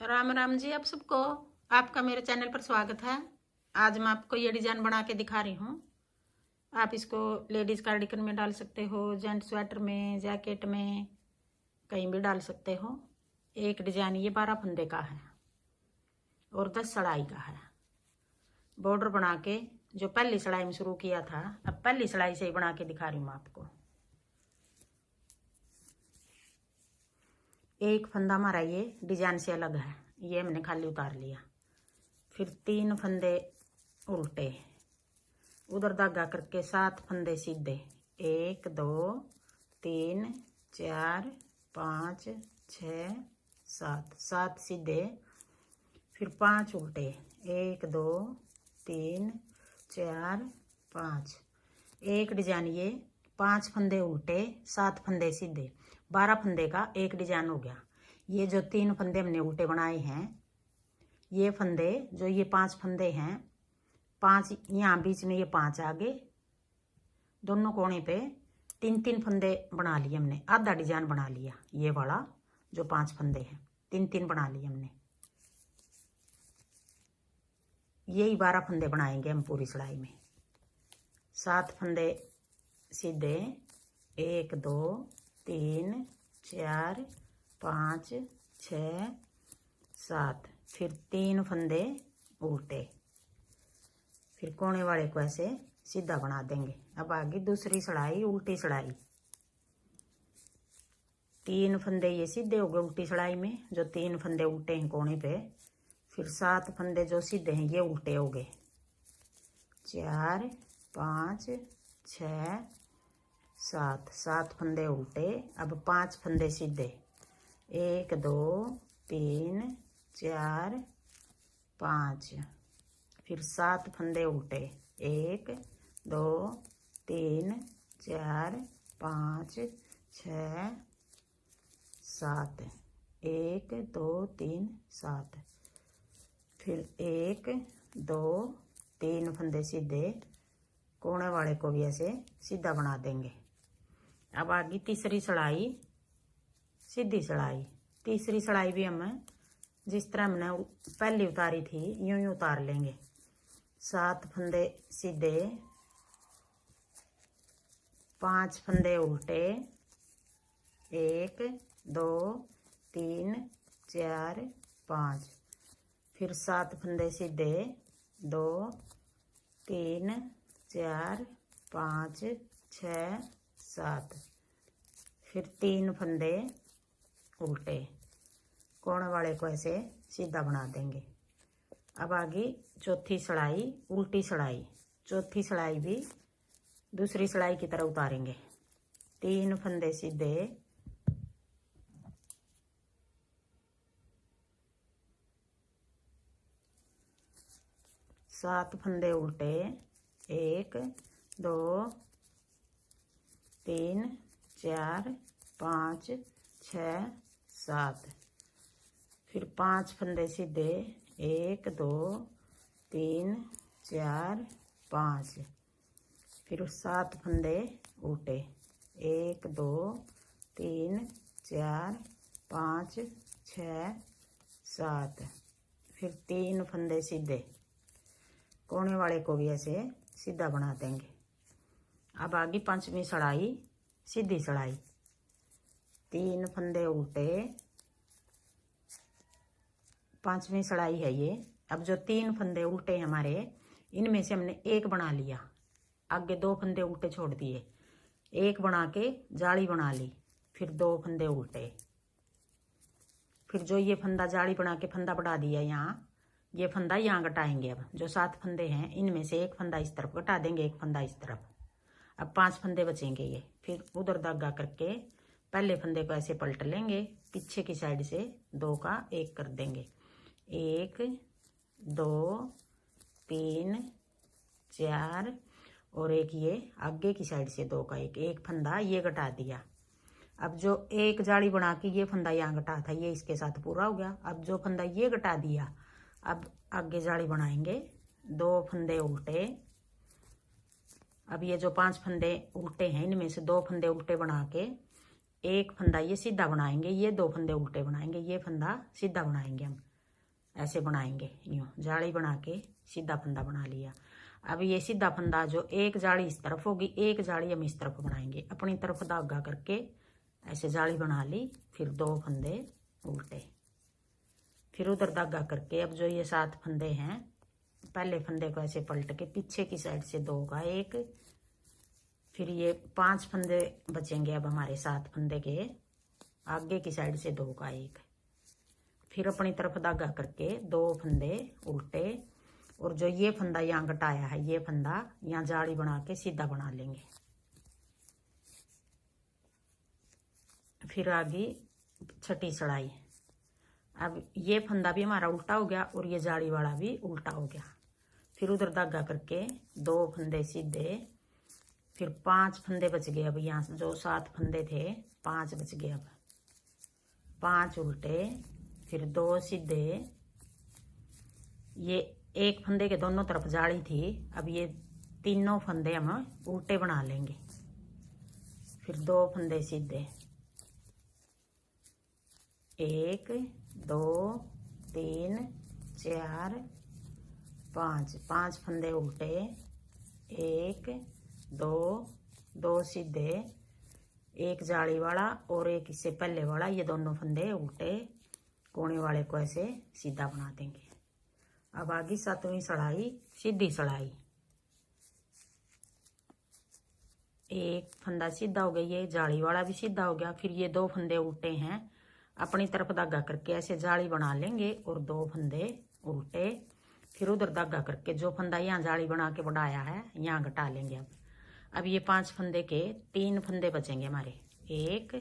राम राम जी। आप सबको आपका मेरे चैनल पर स्वागत है। आज मैं आपको ये डिजाइन बना के दिखा रही हूँ। आप इसको लेडीज कार्डिगन में डाल सकते हो, जेंट स्वेटर में, जैकेट में, कहीं भी डाल सकते हो। एक डिजाइन ये 12 फंदे का है और 10 सड़ाई का है। बॉर्डर बना के जो पहली सड़ाई में शुरू किया था, अब पहली सड़ाई से ही बना के दिखा रही हूँ आपको। एक फंदा हमारा ये डिजाइन से अलग है, ये हमने खाली उतार लिया। फिर 3 फंदे उल्टे, उधर धागा करके 7 फंदे सीधे, 1 2 3 4 5 6 7 सीधे। फिर 5 उल्टे, 1 2 3 4 5। एक डिजाइन ये 5 फंदे उल्टे 7 फंदे सीधे, 12 फंदे का एक डिजाइन हो गया। ये जो 3 फंदे हमने उल्टे बनाए हैं, ये फंदे जो ये 5 फंदे हैं, 5 यहाँ बीच में, ये 5 आगे, दोनों कोने पे 3 फंदे बना लिए हमने। आधा डिजाइन बना लिया। ये वाला जो 5 फंदे हैं 3 बना लिए हमने। यही 12 फंदे बनाएंगे हम पूरी सिलाई में। 7 फंदे सीधे, 1 2 3 4 5 6 7। फिर 3 फंदे उल्टे, फिर कोने वाले को ऐसे सीधा बना देंगे। अब आगे दूसरी सड़ाई, उल्टी सड़ाई। 3 फंदे ये सीधे हो गए उल्टी सड़ाई में, जो 3 फंदे उल्टे हैं कोने पे। फिर 7 फंदे जो सीधे हैं ये उल्टे हो गए, 4 5 6 7 फंदे उल्टे। अब 5 फंदे सीधे, 1 2 3 4 5। फिर 7 फंदे उल्टे, 1 2 3 4 5 6 7, 1 2 3 7। फिर 1 2 3 फंदे सीधे, कोने वाले को भी ऐसे सीधा बना देंगे। अब आगे तीसरी सड़ाई, सीधी सड़ाई। तीसरी सड़ाई भी हम जिस तरह हमने पहली उतारी थी यूं ही उतार लेंगे। 7 फंदे सीधे, 5 फंदे उल्टे, 1 2 3 4 5। फिर 7 फंदे सीधे, 2 3 4 5 6 7। फिर 3 फंदे उल्टे, कोने वाले को ऐसे सीधा बना देंगे। अब आगे चौथी सड़ाई, उल्टी सड़ाई। चौथी सड़ाई भी दूसरी सड़ाई की तरह उतारेंगे। 3 फंदे सीधे, 7 फंदे उल्टे, 1 2 3 4 5 6 7। फिर 5 फंदे सीधे, 1 2 3 4 5। फिर 7 फंदे उल्टे, 1 2 3 4 5 6 7। फिर 3 फंदे सीधे, कोने वाले को भी ऐसे सीधा बना देंगे। अब आगे पांचवी सड़ाई, सीधी सड़ाई। 3 फंदे उल्टे, पांचवी सड़ाई है ये। अब जो 3 फंदे उल्टे हमारे, इनमें से हमने एक बना लिया, आगे 2 फंदे उल्टे छोड़ दिए, एक बना के जाली बना ली। फिर 2 फंदे उल्टे, फिर जो ये फंदा जाली बना के फंदा बढ़ा दिया यहाँ, ये फंदा यहाँ घटाएंगे। अब जो 7 फंदे हैं इनमें से एक फंदा इस तरफ घटा देंगे, एक फंदा इस तरफ। अब 5 फंदे बचेंगे ये। फिर उधर धागा करके पहले फंदे को ऐसे पलट लेंगे, पीछे की साइड से 2 का 1 कर देंगे, 1 2 3 4। और एक ये आगे की साइड से 2 का 1, एक फंदा ये घटा दिया। अब जो एक जाली बना के ये फंदा यहाँ घटा था, ये इसके साथ पूरा हो गया। अब जो फंदा ये घटा दिया, अब आगे जाली बनाएंगे, 2 फंदे उल्टे। अब ये जो 5 फंदे उल्टे हैं इनमें से 2 फंदे उल्टे बना के एक फंदा ये सीधा बनाएंगे, ये 2 फंदे उल्टे बनाएंगे, ये फंदा सीधा बनाएंगे। हम ऐसे बनाएंगे, यूं जाली बना के सीधा फंदा बना लिया। अब ये सीधा फंदा जो एक जाली इस तरफ होगी, एक जाली हम इस तरफ बनाएंगे। अपनी तरफ धागा करके ऐसे जाली बना ली, फिर 2 फंदे उल्टे, फिर उधर धागा करके अब जो ये 7 फंदे हैं, पहले फंदे को ऐसे पलट के पीछे की साइड से 2 का 1, फिर ये 5 फंदे बचेंगे अब हमारे 7 फंदे के, आगे की साइड से 2 का 1, फिर अपनी तरफ धागा करके 2 फंदे उल्टे, और जो ये फंदा यहाँ घटाया है ये फंदा यहाँ जाली बना के सीधा बना लेंगे। फिर आगे छठी चढ़ाई। अब ये फंदा भी हमारा उल्टा हो गया और ये जाली वाला भी उल्टा हो गया। फिर उधर धागा करके 2 फंदे सीधे, फिर 5 फंदे बच गए। अब यहाँ जो 7 फंदे थे 5 बच गए। अब 5 उल्टे, फिर 2 सीधे, ये एक फंदे के दोनों तरफ जाली थी, अब ये तीनों फंदे हम उल्टे बना लेंगे। फिर 2 फंदे सीधे, 1 2 3 4 5, 5 फंदे उल्टे, 1 2 2 सीधे, एक जाली वाला और एक इससे पहले वाला, ये दोनों फंदे उल्टे, कोने वाले को ऐसे सीधा बना देंगे। अब आगे 7वीं चढ़ाई, सीधी चढ़ाई। एक फंदा सीधा हो गया, ये जाली वाला भी सीधा हो गया। फिर ये 2 फंदे उल्टे हैं, अपनी तरफ धागा करके ऐसे जाली बना लेंगे और 2 फंदे उल्टे, फिर उधर धागा करके जो फंदा यहाँ जाली बना के बढ़ाया है यहाँ घटा लेंगे। अब ये 5 फंदे के 3 फंदे बचेंगे हमारे, 1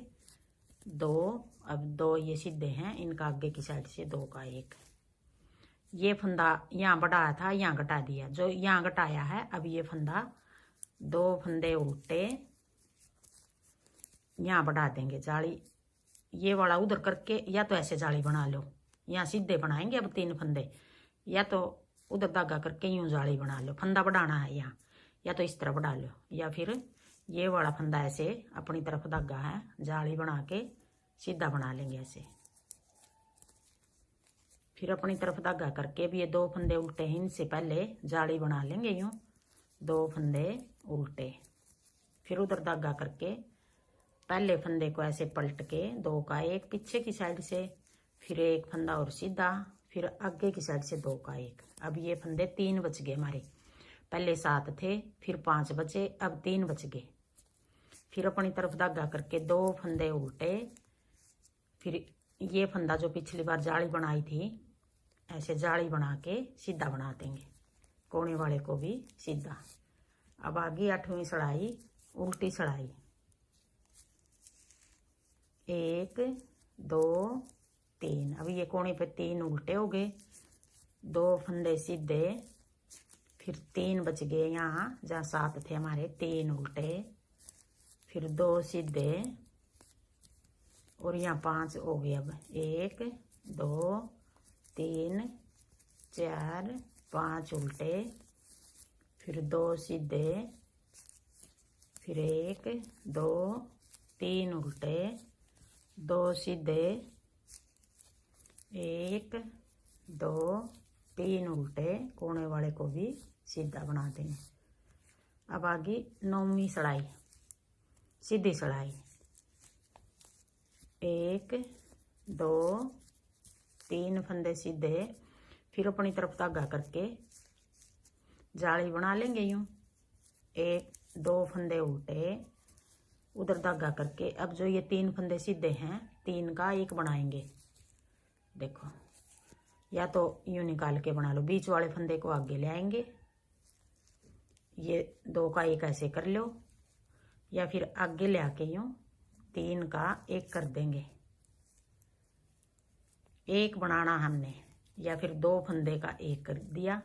2, अब 2 ये सीधे हैं, इनका आगे की साइड से 2 का 1, ये फंदा यहाँ बढ़ाया था यहाँ घटा दिया, जो यहाँ घटाया है। अब ये फंदा 2 फंदे उल्टे यहाँ बढ़ा देंगे जाली, ये वाला उधर करके या तो ऐसे जाली बना लो, यहाँ सीधे बनाएंगे अब 3 फंदे, या तो उधर धागा करके यूं जाली बना लो। फंदा बढ़ाना है यहाँ, या तो इस तरह बढ़ा लो, या फिर ये वाला फंदा ऐसे अपनी तरफ धागा है जाली बना के सीधा बना लेंगे ऐसे। फिर अपनी तरफ धागा करके भी ये 2 फंदे उल्टे हैं, इनसे पहले जाली बना लेंगे यूं, 2 फंदे उल्टे, फिर उधर धागा करके पहले फंदे को ऐसे पलट के 2 का 1 पीछे की साइड से, फिर एक फंदा और सीधा, फिर आगे की साइड से 2 का 1। अब ये फंदे 3 बच गए हमारे, पहले 7 थे फिर 5 बचे, अब 3 बच गए। फिर अपनी तरफ धागा करके 2 फंदे उल्टे, फिर ये फंदा जो पिछली बार जाली बनाई थी ऐसे जाली बना के सीधा बना देंगे, कोने वाले को भी सीधा। अब आगे 8वीं चढ़ाई, उल्टी चढ़ाई। 1 2 3, अब ये कोने पे 3 उल्टे हो गए, 2 फंदे सीधे, फिर 3 बच गए यहाँ जहाँ 7 थे हमारे, 3 उल्टे, फिर 2 सीधे, और यहाँ 5 हो गए। अब 1 2 3 4 5 उल्टे, फिर 2 सीधे, फिर 1 2 3 उल्टे, 2 सीधे, 1 2 3 उल्टे, कोने वाले को भी सीधा बना देंगे। अब आगे 9वीं चढ़ाई, सीधी चढ़ाई। 1 2 3 फंदे सीधे, फिर अपनी तरफ धागा करके जाली बना लेंगे यूं, 1 2 फंदे उल्टे, उधर धागा करके अब जो ये 3 फंदे सीधे हैं 3 का 1 बनाएंगे। देखो, या तो यूं निकाल के बना लो, बीच वाले फंदे को आगे ले आएंगे, ये 2 का 1 ऐसे कर लो, या फिर आगे ले आके यूं 3 का 1 कर देंगे। 1 बनाना हमने, या फिर 2 फंदे का 1 कर दिया,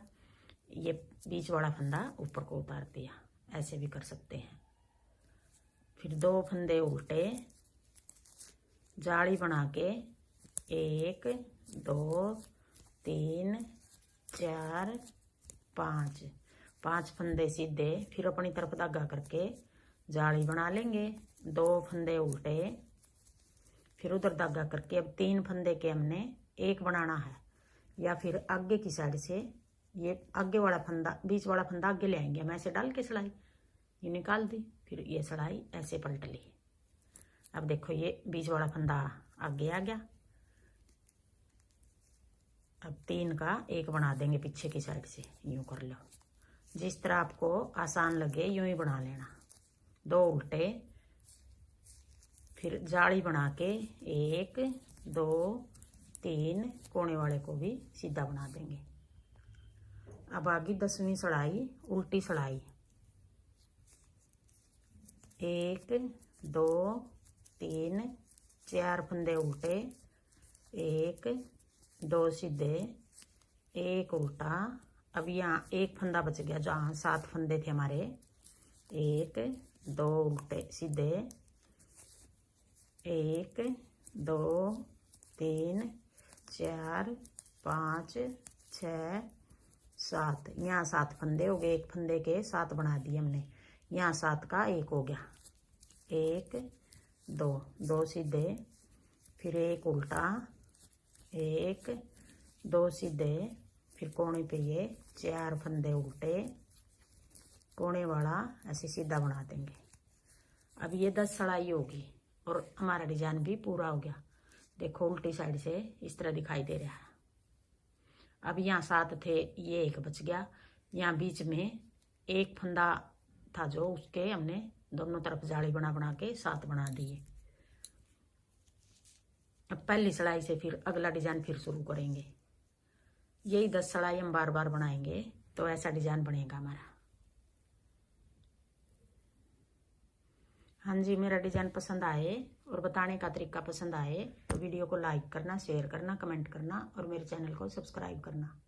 ये बीच वाला फंदा ऊपर को उतार दिया, ऐसे भी कर सकते हैं। फिर 2 फंदे उल्टे, जाली बना के 1 2 3 4 5, 5 फंदे सीधे, फिर अपनी तरफ धागा करके जाली बना लेंगे, 2 फंदे उल्टे, फिर उधर धागा करके अब 3 फंदे के हमने एक बनाना है, या फिर आगे की साइड से ये आगे वाला फंदा, बीच वाला फंदा आगे ले आएंगे हम, ऐसे डाल के सिलाई ये निकाल दी, फिर ये सिलाई ऐसे पलट ली। अब देखो ये बीच वाला फंदा आगे आ गया। अब 3 का एक बना देंगे पीछे की साइड से, यूं कर लो, जिस तरह आपको आसान लगे यूं ही बना लेना। 2 उल्टे, फिर जाली बना के 1 2 3 कोने वाले को भी सीधा बना देंगे। अब आगे 10वीं सिलाई उल्टी सिलाई, 1 2 3 4 फंदे उल्टे, 1 2 सीधे, 1 उल्टा। अब यहाँ एक फंदा बच गया, जहाँ 7 फंदे थे हमारे, 1 2 उल्टे सीधे, 1 2 3 4 5 6 7, यहाँ 7 फंदे हो गए, एक फंदे के 7 बना दिए हमने, यहाँ 7 का 1 हो गया, 1 2 2 सीधे, फिर 1 उल्टा, 1 2 सीधे, फिर कोने पे ये 4 फंदे उल्टे, कोने वाला ऐसे सीधा बना देंगे। अब ये 10 सिलाई होगी और हमारा डिजाइन भी पूरा हो गया। देखो उल्टी साइड से इस तरह दिखाई दे रहा है। अब यहाँ 7 थे, ये 1 बच गया, यहाँ बीच में एक फंदा था जो, उसके हमने दोनों तरफ जाली बना बना के 7 बना दिए। अब पहली सिलाई से फिर अगला डिजाइन फिर शुरू करेंगे। यही 10 सिलाई हम बार बार बनाएंगे तो ऐसा डिजाइन बनेगा हमारा। हाँ जी, मेरा डिजाइन पसंद आए और बताने का तरीका पसंद आए तो वीडियो को लाइक करना, शेयर करना, कमेंट करना और मेरे चैनल को सब्सक्राइब करना।